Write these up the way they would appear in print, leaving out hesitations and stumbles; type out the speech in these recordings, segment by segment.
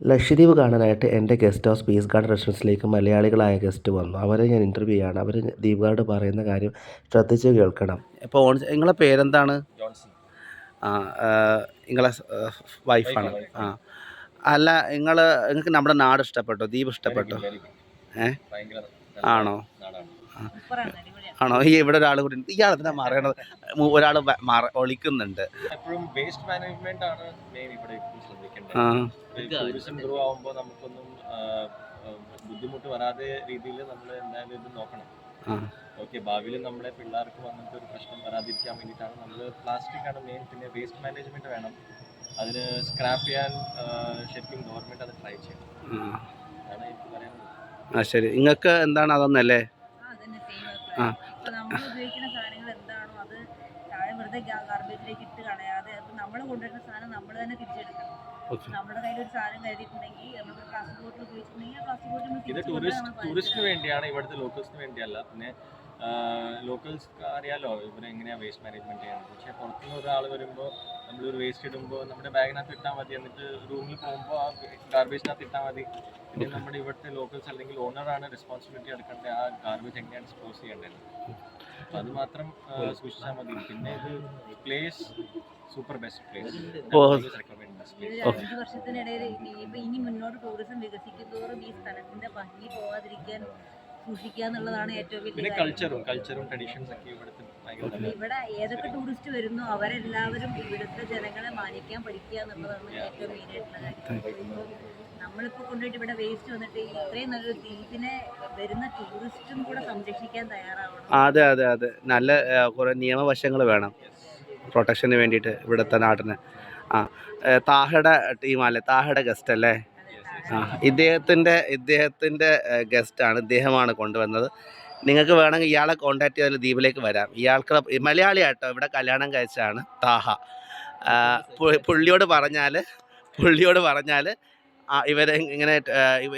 ലക്ഷദ്വീപ് കാണാനായിട്ട് എൻ്റെ guest house piece garden റെസിഡൻസിലേക്ക് മലയാളികളായ ഗസ്റ്റ് വന്നു. അവരെ ഞാൻ ഇൻ്റർവ്യൂ ചെയ്യാണ്. അവർ ദ്വീപ് ഗാർഡ് പറയുന്ന കാര്യം ശ്രദ്ധിച്ച് കേൾക്കണം. ഇപ്പോൾ നിങ്ങളെ പേരെന്താണ്? ജോൺസൺ. ആ നിങ്ങളെ വൈഫാണ്. ആ അല്ല, നിങ്ങൾക്ക് നമ്മുടെ നാട് ഇഷ്ടപ്പെട്ടോ? ദ്വീപ് ഇഷ്ടപ്പെട്ടോ? ആണോ? ആണോ? ഇവിടെ ഒരാൾ കൂടി ഇയാളെന്താ മാറേണ്ടത്? ഒരാൾ ഒളിക്കുന്നുണ്ട്. എപ്പോഴും വേസ്റ്റ് മാനേജ്മെന്റ് ആണ് മെയിൻ ഇവിടെ ശ്രദ്ധിക്കേണ്ടത്. ടൂറിസം ഗ്രോ ആവുമ്പോൾ നമുക്കൊന്നും ബുദ്ധിമുട്ട് വരാതെ രീതിയിൽ നമ്മൾ എന്തായാലും ഇത് നോക്കണം. ഓക്കെ, ഭാവിയിൽ നമ്മുടെ പിള്ളേർക്ക് അങ്ങനത്തെ ഒരു പ്രശ്നം വരാതിരിക്കാൻ വേണ്ടിയിട്ടാണ് നമ്മൾ പ്ലാസ്റ്റിക് ആണ് മെയിൻ. പിന്നെ വേസ്റ്റ് മാനേജ്മെന്റ് വേണം. അതിന് സ്ക്രാപ്പ് ചെയ്യാൻ ശരിക്കും ഗവൺമെന്റ് അത് ട്രൈ ചെയ്യണം. അതാണ് എനിക്ക് പറയാനുള്ളത്. ശരി, നിങ്ങൾക്ക് എന്താണ് അതൊന്നല്ലേ? നമ്മൾ ഉപയോഗിക്കുന്ന സാധനങ്ങൾ എന്താണോ അത് താഴെ വെറുതെ ഗാർബേജിലേക്ക് ഇട്ട് കളയാതെ അത് നമ്മൾ കൊണ്ടുവരുന്ന സാധനം നമ്മൾ തന്നെ തിരിച്ചെടുക്കണം. നമ്മുടെ കയ്യിൽ ഒരു സാധനം കരുതിയിട്ടുണ്ടെങ്കിൽ നമ്മൾ പ്ലാസ്റ്റിക് ബോട്ടിൽ ഉപയോഗിച്ചിട്ടുണ്ടെങ്കിൽ ആ പ്ലാസ്റ്റിക് ബോട്ടിൽ ഇത് ടൂറിസ്റ്റിന് വേണ്ടിയാണ്, ഇവിടുത്തെ ലോക്കൽസിന് വേണ്ടിയല്ല. പിന്നെ ലോക്കൽസ് അറിയാലോ ഇവരെങ്ങനെയാണ് വേസ്റ്റ് മാനേജ്മെന്റ് ചെയ്യുന്നത്. പക്ഷേ പുറത്തുനിന്ന് ഒരാൾ വരുമ്പോൾ നമ്മളൊരു വേസ്റ്റ് ഇടുമ്പോൾ നമ്മുടെ ബാഗിനകത്ത് ഇട്ടാൽ മതി, എന്നിട്ട് റൂമിൽ പോകുമ്പോൾ ആ ഗാർബേജിനകത്ത് ഇട്ടാൽ മതി. പിന്നെ നമ്മുടെ ഇവിടുത്തെ ലോക്കൽസ് അല്ലെങ്കിൽ ഓണറാണ് റെസ്പോൺസിബിലിറ്റി എടുക്കേണ്ടത് ആ ഗാർബേജ് എങ്ങനെയാണ് ഡിസ്പോസ് ചെയ്യേണ്ടത്. അപ്പോൾ അത് മാത്രം സൂക്ഷിച്ചാൽ മതി. പിന്നെ ഇത് പ്ലേസ് സൂപ്പർ ബെസ്റ്റ് പ്ലേസ്. 5 വർഷത്തിനിടയിൽ ഇനി മുന്നോട്ട് ടൂറിസം വികസിക്കുന്നതോറും ഈ സ്ഥലത്തിന്റെ ഭംഗി പോകാതിരിക്കാൻ സൂക്ഷിക്കുക എന്നുള്ളതാണ് ഏറ്റവും വലിയ കൾച്ചറും ട്രഡീഷൻസ് ഒക്കെ ഇവിടെ ഏതൊക്കെ ടൂറിസ്റ്റ് വരുന്നു അവരെല്ലാവരും ഇവിടുത്തെ ജനങ്ങളെ മാനിക്കാൻ പഠിക്കുക എന്നുള്ളതാണ് ഏറ്റവും മെയിൻ ആയിട്ടുള്ള കാര്യം. നമ്മളിപ്പോൾ കൊണ്ടുപോയിട്ട് ഇവിടെ വേസ്റ്റ് വന്നിട്ട് ഇത്രയും നല്ലൊരു ദ്വീപിനെ വരുന്ന ടൂറിസ്റ്റും കൂടെ സംരക്ഷിക്കാൻ തയ്യാറാവണം. അതെ അതെ അതെ, നല്ല കുറേ നിയമവശങ്ങൾ വേണം പ്രൊട്ടക്ഷന് വേണ്ടിയിട്ട് ഇവിടുത്തെ നാട്ടിന്. താഹയുടെ ടീമല്ലേ, താഹയുടെ ഗസ്റ്റ് അല്ലേ? ഇദ്ദേഹത്തിൻ്റെ ഗസ്റ്റാണ്, ഇദ്ദേഹമാണ് കൊണ്ടുവന്നത്. നിങ്ങൾക്ക് വേണമെങ്കിൽ ഇയാളെ കോൺടാക്ട് ചെയ്താൽ ദ്വീപിലേക്ക് വരാം. ഇയാൾക്ക് മലയാളിയാട്ടോ, ഇവിടെ കല്യാണം കഴിച്ചാണ് താഹ. പുള്ളിയോട് പറഞ്ഞാൽ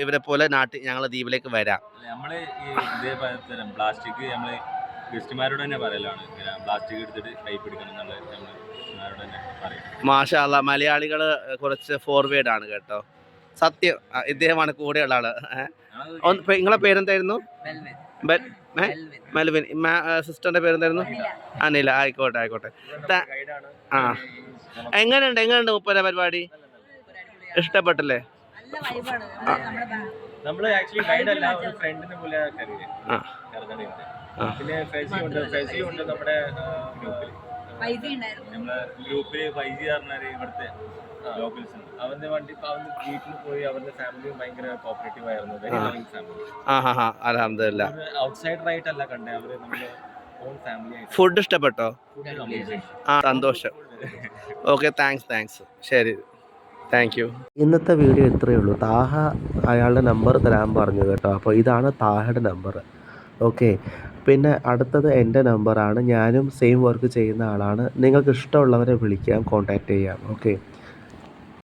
ഇവരെ പോലെ നാട്ടിൽ ഞങ്ങൾ ദ്വീപിലേക്ക് വരാം. നമ്മൾ പ്ലാസ്റ്റിക് നമ്മൾ ഗസ്റ്റുമാരോട് തന്നെ പറയലാണ്, പ്ലാസ്റ്റിക് എടുത്തിട്ട് കൈ പിടിക്കണം എന്നുള്ളത് ഗസ്റ്റുമാരോട് തന്നെ പറയും. മാഷാ അല്ലാ, മലയാളികൾ കുറച്ച് ഫോർവേഡ് ആണ് കേട്ടോ, സത്യം. ഇദ്ദേഹമാണ് കൂടെയുള്ള ആള്. നിങ്ങളെ പേരെന്തായിരുന്നു? മെൽവിൻ. സിസ്റ്ററിന്റെ പേരെന്തായിരുന്നു? അനില. ആയിക്കോട്ടെ. എങ്ങനെയുണ്ട് മുപ്പര പരിപാടി? ഇഷ്ടപ്പെട്ടല്ലേ? നമ്മള് ആക്ച്വലി ഗൈഡ് അല്ല, ഒരു ഫ്രണ്ടിനെ പോലെ പിന്നെ ഫെസി ഉണ്ട് നമ്മുടെ ഗ്രൂപ്പില്. ഫൈസി പറഞ്ഞാല് ഇവിടുത്തെ ലോക്കൽസ് ഉണ്ട്. അവന്റെ വണ്ടി വീട്ടിൽ പോയി അവരുടെ ഫാമിലിയും ഭയങ്കര കോപ്പറേറ്റീവ് ആയിരുന്നു. Very loving family. ഔട്ട്സൈഡർ ആയിട്ടല്ല കണ്ടേ, അവര് നമ്മുടെ ഓൺ ഫാമിലി ആയിട്ട്. ഫുഡ് ഇഷ്ടപ്പെട്ടോ? സന്തോഷം. Okay, thanks. ശരി, താങ്ക് യു. ഇന്നത്തെ വീഡിയോ ഇത്രയേ ഉള്ളൂ. താഹ അയാളുടെ നമ്പർ തരാൻ പറഞ്ഞു കേട്ടോ. അപ്പോൾ ഇതാണ് താഹയുടെ നമ്പർ. ഓക്കെ, പിന്നെ അടുത്തത് എൻ്റെ നമ്പറാണ്. ഞാനും സെയിം വർക്ക് ചെയ്യുന്ന ആളാണ്. നിങ്ങൾക്ക് ഇഷ്ടമുള്ളവരെ വിളിക്കാം, കോൺടാക്റ്റ് ചെയ്യാം. ഓക്കെ.